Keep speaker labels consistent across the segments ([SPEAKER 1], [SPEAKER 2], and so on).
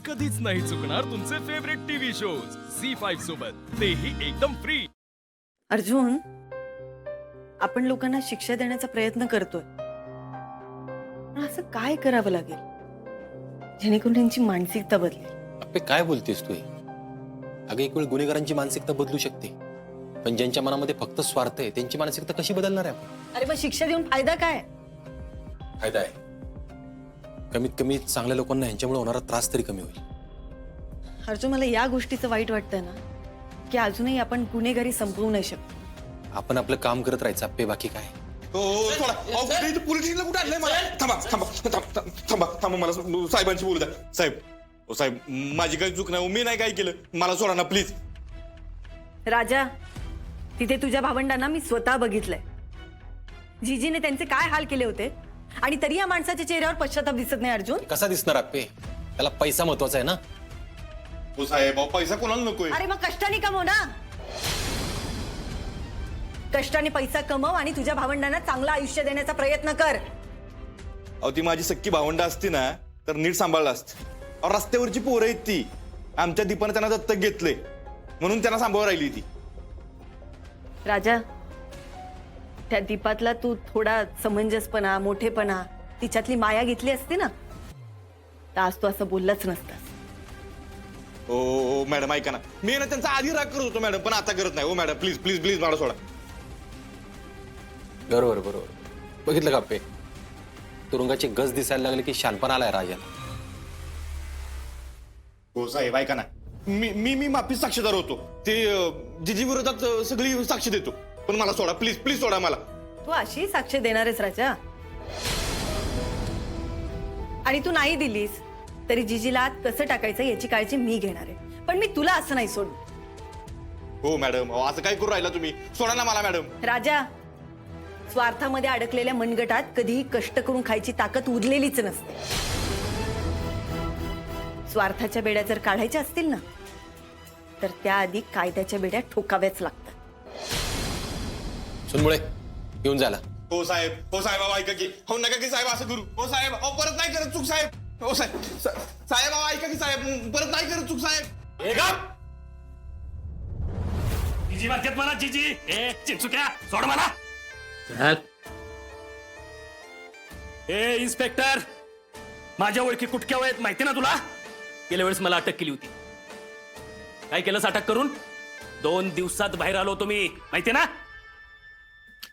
[SPEAKER 1] कधीच नाही चुकणार तुमचे फेवरेट टीव्ही शोज झी5 सोबत, तेही एकदम फ्री।
[SPEAKER 2] अर्जुन, आपण लोकांना शिक्षा देण्याचा प्रयत्न करतोय, पण असं काय करावं लागेल जेणेकरून त्यांची मानसिकता बदलेल?
[SPEAKER 3] अप्पे काय बोलतेस तू? अगं एक वेळ गुन्हेगारांची मानसिकता बदलू शकते, पण ज्यांच्या मनामध्ये फक्त स्वार्थ आहे त्यांची मानसिकता कशी बदलणार आहे आपण?
[SPEAKER 2] अरे मग शिक्षा देऊन फायदा काय?
[SPEAKER 3] फायदा आहे, कमीत कमी चांगल्या लोकांना यांच्यामुळे होणारा त्रास तरी कमी होईल।
[SPEAKER 2] अर्जुन, मला या गोष्टीचं वाईट वाटतंय ना की अजूनही आपण गुन्हेगारी संपवू नाही शकतो।
[SPEAKER 3] आपण आपलं काम करत राहायचं अप्पे, बाकी काय?
[SPEAKER 4] पोलीस स्टेशनला कुठे आणलंय मला? थांबा थांबा थांबा थांबा थांबा, मला साहेबांशी बोलू द्या। साहेब, ओ साहेब, माझी काही चूक नाही, मी नाही काय केलं, मला सोडा ना प्लीज।
[SPEAKER 2] राजा, तिथे तुझ्या भावंडांना मी स्वतः बघितलंय। जीजीने त्यांचे काय हाल केले होते आणि तरी या माणसाच्या चेहऱ्यावर पश्चाताप दिसत नाही। अर्जुन,
[SPEAKER 3] कसा दिसणार अप्पे? त्याला पैसा महत्वाचा आहे ना।
[SPEAKER 4] ओ साहेब, पैसा कोणाला नकोय?
[SPEAKER 2] अरे मग कष्टाने कमव ना, कष्टाने पैसा कमव आणि तुझ्या भावंडांना चांगलं आयुष्य देण्याचा प्रयत्न कर।
[SPEAKER 4] अहो, ती माझी सक्की भावंड असती ना तर नीट सांभाळलं असतं। अहो, रस्त्यावरची पोरं आहेत ती, आमच्या दीपाने त्यांना दत्तक घेतले म्हणून त्यांना सांभाळ राहिली ती।
[SPEAKER 2] राजा, त्या दीपातला तू थोडा समंजसपणा, मोठेपणा, तिच्यातली माया घेतली असती ना तर आज तू असं बोललाच नसतास।
[SPEAKER 4] ओ मॅडम, ऐका ना, मी ना त्यांचा आधी राग करत होतो मॅडम, पण आता करत नाही। ओ मॅडम, प्लीज प्लीज प्लीज मला सोडा।
[SPEAKER 3] बरोबर बरोबर, बघितलं का अप्पे? तुरुंगाची गज दिसायला लागली की शानपणा आलाय राजाला।
[SPEAKER 4] हो साहेब, ऐका ना, मी मी मी माफी साक्षीदार होतो, ते जीजी विरोधात सगळी साक्ष देतो, पण मला सोडा प्लीज प्लीज, सोडा मला।
[SPEAKER 2] तू अशी साक्ष देणार आहेस राजा? आणि तू नाही दिलीस तरी जीजीला आत कसं टाकायचं याची काळजी मी घेणार आहे, पण मी तुला असं नाही सोड।
[SPEAKER 4] हो मॅडम, असं काय करू राहिला तुम्ही? सोडा ना मला मॅडम।
[SPEAKER 2] राजा, स्वार्थामध्ये अडकलेल्या मनगटात कधीही कष्ट करून खायची ताकद उरलेलीच नसते। स्वार्थाच्या बेड्या जर काढायच्या असतील ना तर त्याआधी कायद्याच्या बेड्या ठोकाव्याच लागतात।
[SPEAKER 3] सुनमुळे येऊन झाला।
[SPEAKER 4] हो साहेब, हो साहेब, अहो ऐका की, हो नका की साहेब असं करू। हो साहेब, अहो परत नाही करत चूक साहेब। हो साहेब, साहेब अहो ऐका की साहेब, परत नाही करत चूक साहेब।
[SPEAKER 1] जीजी वाक्यात म्हणा, जीजी ए चिंचुक्या सोड मला। ए इन्स्पेक्टर, माझ्या ओळखी कुटक्या आहेत माहिती ना तुला? गेल्या वेळेस मला अटक केली होती, काय केलंस अटक करून? 2 दिवसात बाहेर आलो तुम्ही, माहिती ना?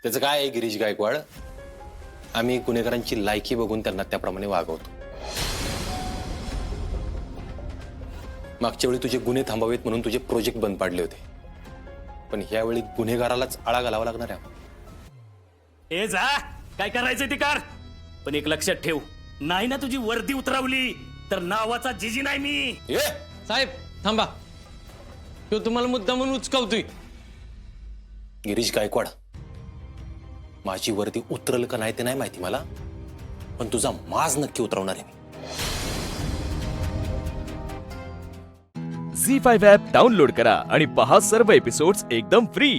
[SPEAKER 3] त्याचं काय आहे गिरीश गायकवाड, आम्ही गुन्हेगारांची लायकी बघून त्यांना त्याप्रमाणे वागवतो। मागच्या वेळी तुझे गुन्हे थांबावेत म्हणून तुझे प्रोजेक्ट बंद पाडले होते, पण यावेळी गुन्हेगारालाच आळा घालावा लागणार आहे।
[SPEAKER 1] ए जा, काय करायचं ते कर, पण एक लक्षात ठेव, नाही ना तुझी वर्दी उतरवली तर नावाचा जीजी नाही मी।
[SPEAKER 5] साहेब थांबा, तो तुम्हाला मुद्दा म्हणून उचकावतोय।
[SPEAKER 3] गिरीश गायकवाड, माझी वर्दी उतरल का नाही ते नाही माहिती मला, पण तुझा माज नक्की उतरवणार आहे मी।
[SPEAKER 1] झी5 ॲप डाउनलोड करा आणि पहा सर्व एपिसोड्स एकदम फ्री।